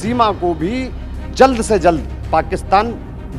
सीमा को भी जल्द से जल्द पाकिस्तान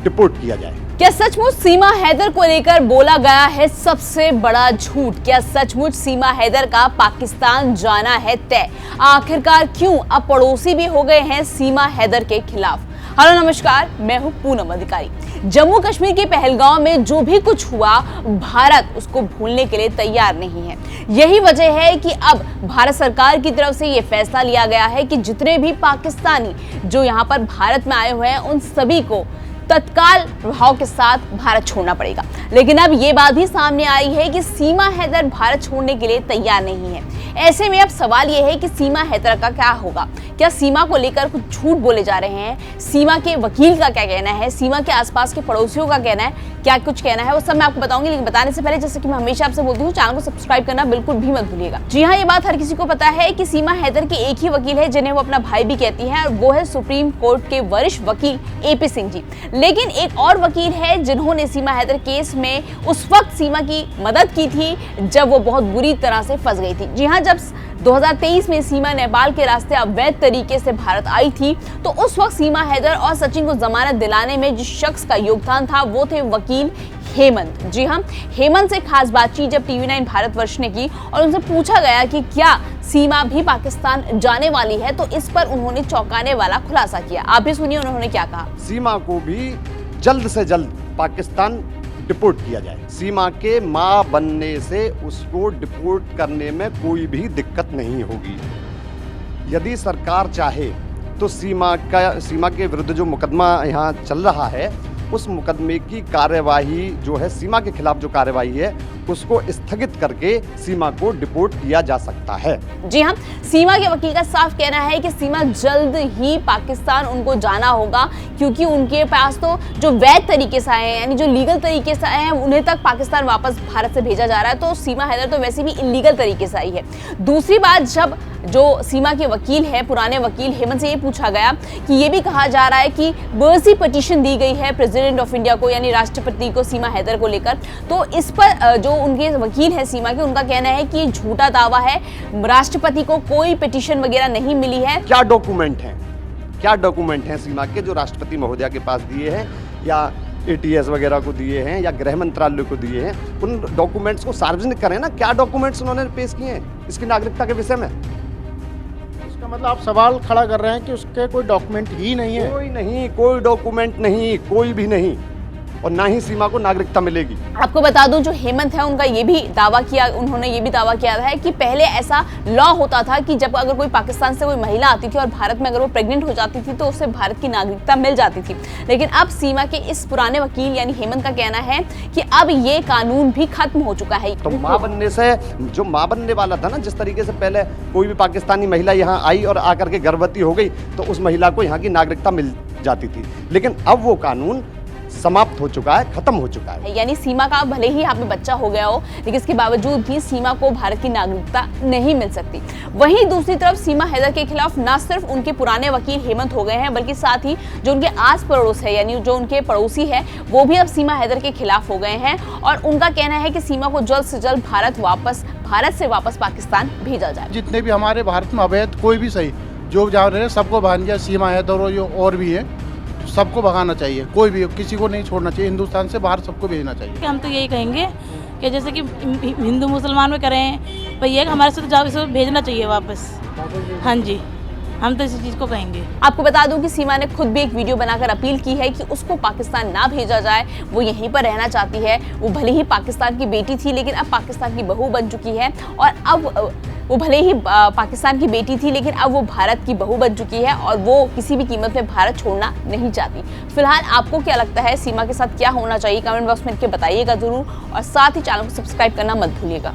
डिपोर्ट किया जाए। क्या सचमुच सीमा हैदर को लेकर बोला गया है सबसे बड़ा झूठ? क्या सचमुच सीमा हैदर का पाकिस्तान जाना है तय? आखिरकार क्यों अब पड़ोसी भी हो गए हैं सीमा हैदर के खिलाफ? हेलो नमस्कार, मैं हूं पूनम अधिकारी। जम्मू कश्मीर के पहलगांव में जो भी कुछ हुआ, भारत उसको भूलने के लिए तैयार नहीं है। यही वजह है कि अब भारत सरकार की तरफ से यह फैसला लिया गया है कि जितने भी पाकिस्तानी जो यहां पर भारत में आए हुए हैं उन सभी को तत्काल प्रभाव के साथ भारत छोड़ना पड़ेगा। लेकिन अब ये बात भी सामने आई है कि सीमा हैदर भारत छोड़ने के लिए तैयार नहीं है। ऐसे में अब सवाल ये है कि सीमा हैदर का क्या होगा? क्या सीमा को लेकर कुछ झूठ बोले जा रहे हैं? सीमा के वकील का क्या कहना है? सीमा के आसपास के पड़ोसियों का कहना है, क्या कुछ कहना है, वो सब मैं आपको बताऊंगी। लेकिन बताने से पहले, जैसे कि मैं हमेशा आपसे बोलती हूँ, चैनल को सब्सक्राइब करना बिल्कुल भी मत भूलिएगा। जी हाँ, ये बात हर किसी को पता है कि सीमा हैदर के एक ही वकील है जिन्हें वो अपना भाई भी कहती है, और वो है सुप्रीम कोर्ट के वरिष्ठ वकील AP सिंह जी। लेकिन एक और वकील है जिन्होंने सीमा हैदर केस में उस वक्त सीमा की मदद की थी जब वो बहुत बुरी तरह से फंस गई थी। जी हाँ, जब 2023 में सीमा नेपाल के रास्ते अवैध तरीके से भारत आई थी, तो उस वक्त सीमा हैदर और सचिन को जमानत दिलाने में जिस शख्स का योगदान था वो थे वकील हेमंत। जी हाँ, हेमंत से खास बातचीत जब TV9 भारतवर्ष ने की और उनसे पूछा गया कि क्या सीमा भी पाकिस्तान जाने वाली है, तो इस पर उन्होंने चौंकाने वाला खुलासा किया। आप भी सुनिए उन्होंने क्या कहा। सीमा को भी जल्द से जल्द पाकिस्तान डिपोर्ट किया जाए। सीमा के मां बनने से उसको डिपोर्ट करने में कोई भी दिक्कत नहीं होगी। यदि सरकार चाहे तो सीमा के विरुद्ध जो मुकदमा यहाँ चल रहा है, उस मुकदमे की कार्यवाही जो है, सीमा के खिलाफ जो कार्यवाही है, उसको स्थगित करके सीमा को डिपोर्ट किया जा सकता है। जी हाँ, सीमा के वकील का साफ कहना है कि सीमा जल्द ही पाकिस्तान उनको जाना होगा, क्योंकि उनके पास तो जो वैध तरीके से आए हैं, यानी जो लीगल तरीके से आए हैं, उन्हें तक पाकिस्तान वापस भारत से भेजा जा रहा है। तो सीमा हैदर तो वैसे भी इलीगल तरीके से आई है। दूसरी बात, जब जो सीमा के वकील है, पुराने वकील हेमंत से ये पूछा गया कि ये भी कहा जा रहा है कि मर्जी पिटीशन दी गई है प्रेसिडेंट ऑफ इंडिया को, यानी राष्ट्रपति को, सीमा हैदर को लेकर, तो इस पर जो उनके वकील है सीमा के, उनका कहना है कि झूठा दावा है, राष्ट्रपति को कोई पिटीशन वगैरह नहीं मिली है। क्या डॉक्यूमेंट हैं सीमा के जो राष्ट्रपति महोदया के पास दिए हैं, या ATS वगैरह को दिए हैं, या गृह मंत्रालय को दिए हैं? उन डॉक्यूमेंट्स को सार्वजनिक करें ना। क्या डॉक्यूमेंट्स उन्होंने पेश किए हैं इसकी नागरिकता के विषय में? इसका मतलब आप सवाल खड़ा कर रहे हैं कि उसके कोई डॉक्यूमेंट ही नहीं है? कोई डॉक्यूमेंट नहीं, कोई भी नहीं, और ना ही सीमा को नागरिकता मिलेगी। आपको बता दूं, जो हेमंत है उनका ये भी दावा किया, उन्होंने ये भी दावा किया है कि पहले ऐसा लॉ होता था कि जब अगर कोई पाकिस्तान से कोई महिला आती थी और भारत में अगर वो प्रेग्नेंट हो जाती थी तो उसे भारत की नागरिकता मिल जाती थी। लेकिन अब सीमा के इस पुराने वकील यानी हेमंत का कहना है कि अब ये कानून भी खत्म हो चुका है। तो माँ बनने से, जो माँ बनने वाला था ना, जिस तरीके से पहले कोई भी पाकिस्तानी महिला यहाँ आई और आकर के गर्भवती हो गई तो उस महिला को यहाँ की नागरिकता मिल जाती थी, लेकिन अब वो कानून समाप्त हो चुका है, खत्म हो चुका है। यानी सीमा का भले ही यहाँ पे बच्चा हो गया हो, लेकिन इसके बावजूद भी सीमा को भारत की नागरिकता नहीं मिल सकती। वहीं दूसरी तरफ सीमा हैदर के खिलाफ न सिर्फ उनके पुराने वकील हेमंत हो गए हैं, बल्कि साथ ही जो उनके आस पड़ोस है, यानी जो उनके पड़ोसी है, वो भी अब सीमा हैदर के खिलाफ हो गए हैं। और उनका कहना है कि सीमा को जल्द से जल्द भारत से वापस पाकिस्तान भेजा जाए। जितने भी हमारे भारत में अवैध कोई भी सही जो जा रहे हैं, सबको भान दिया। सीमा हैदर और भी है, सबको भगाना चाहिए। कोई भी, किसी को नहीं छोड़ना चाहिए। हिंदुस्तान से बाहर सबको भेजना चाहिए। हम तो यही कहेंगे कि जैसे कि हिंदू मुसलमान में करें, भैया हमारे से तो जाओ, इसे भेजना चाहिए वापस। हाँ जी, हम तो इसी चीज़ को कहेंगे। आपको बता दूं कि सीमा ने खुद भी एक वीडियो बनाकर अपील की है कि उसको पाकिस्तान ना भेजा जाए, वो यहीं पर रहना चाहती है। वो भले ही पाकिस्तान की बेटी थी, लेकिन अब पाकिस्तान की बहू बन चुकी है, और अब वो भले ही पाकिस्तान की बेटी थी, लेकिन अब वो भारत की बहू बन चुकी है और वो किसी भी कीमत में भारत छोड़ना नहीं चाहती। फिलहाल आपको क्या लगता है, सीमा के साथ क्या होना चाहिए? कमेंट बॉक्स में लिख के बताइएगा जरूर, और साथ ही चैनल को सब्सक्राइब करना मत भूलिएगा।